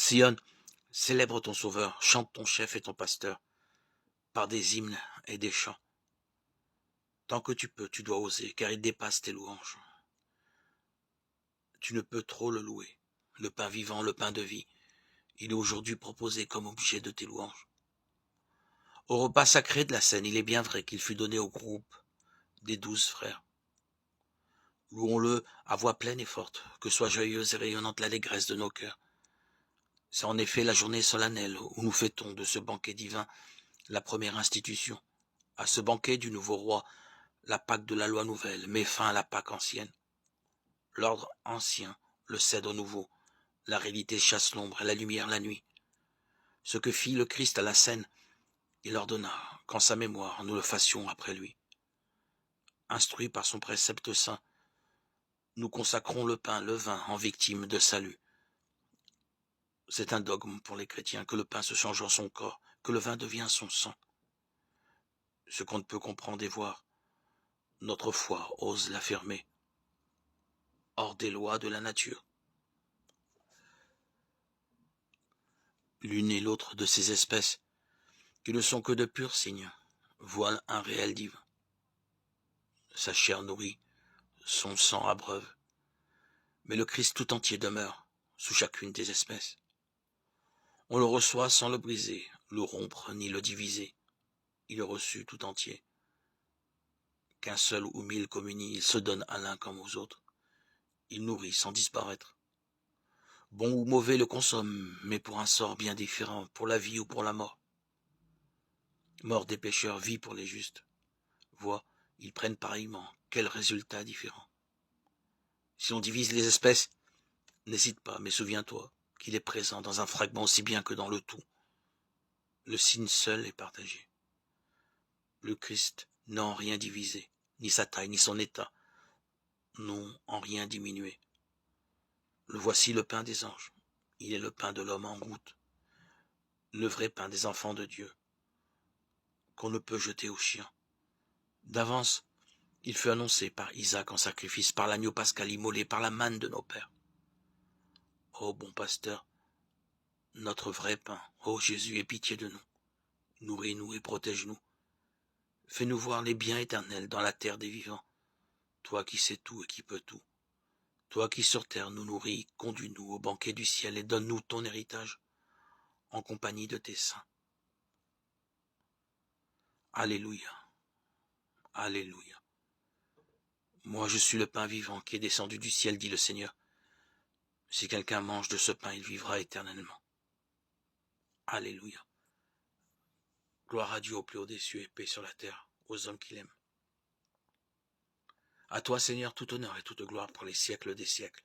Sion, célèbre ton Sauveur, chante ton chef et ton pasteur, par des hymnes et des chants. Tant que tu peux, tu dois oser, car il dépasse tes louanges. Tu ne peux trop le louer. Le pain vivant, le pain de vie, il est aujourd'hui proposé comme objet de tes louanges. Au repas sacré de la scène, il est bien vrai qu'il fut donné au groupe des 12 frères. Louons-le à voix pleine et forte, que soit joyeuse et rayonnante l'allégresse de nos cœurs. C'est en effet la journée solennelle où nous fêtons de ce banquet divin la première institution. À ce banquet du nouveau roi, la Pâque de la loi nouvelle met fin à la Pâque ancienne. L'ordre ancien le cède au nouveau. La réalité chasse l'ombre et la lumière la nuit. Ce que fit le Christ à la scène, il ordonna qu'en sa mémoire nous le fassions après lui. Instruits par son précepte saint, nous consacrons le pain, le vin en victime de salut. C'est un dogme pour les chrétiens que le pain se change en son corps, que le vin devient son sang. Ce qu'on ne peut comprendre et voir, notre foi ose l'affirmer, hors des lois de la nature. L'une et l'autre de ces espèces, qui ne sont que de purs signes, voilent un réel divin. Sa chair nourrit, son sang abreuve, mais le Christ tout entier demeure sous chacune des espèces. On le reçoit sans le briser, le rompre ni le diviser. Il est reçu tout entier. Qu'un seul ou mille communient, il se donne à l'un comme aux autres. Il nourrit sans disparaître. Bon ou mauvais le consomme, mais pour un sort bien différent, pour la vie ou pour la mort. Mort des pécheurs, vie pour les justes. Vois, ils prennent pareillement, quel résultat différent. Si on divise les espèces, n'hésite pas, mais souviens-toi qu'il est présent dans un fragment aussi bien que dans le tout. Le signe seul est partagé. Le Christ n'a en rien divisé, ni sa taille, ni son état, n'ont en rien diminué. Le voici le pain des anges, il est le pain de l'homme en route, le vrai pain des enfants de Dieu, qu'on ne peut jeter aux chiens. D'avance, il fut annoncé par Isaac en sacrifice, par l'agneau pascal immolé, par la manne de nos pères. Ô bon pasteur, notre vrai pain, ô Jésus, aie pitié de nous, nourris-nous et protège-nous. Fais-nous voir les biens éternels dans la terre des vivants, toi qui sais tout et qui peux tout. Toi qui sur terre nous nourris, conduis-nous au banquet du ciel et donne-nous ton héritage, en compagnie de tes saints. Alléluia, alléluia. Moi je suis le pain vivant qui est descendu du ciel, dit le Seigneur. Si quelqu'un mange de ce pain, il vivra éternellement. Alléluia. Gloire à Dieu au plus haut des cieux et paix sur la terre, aux hommes qu'il aime. À toi, Seigneur, tout honneur et toute gloire pour les siècles des siècles.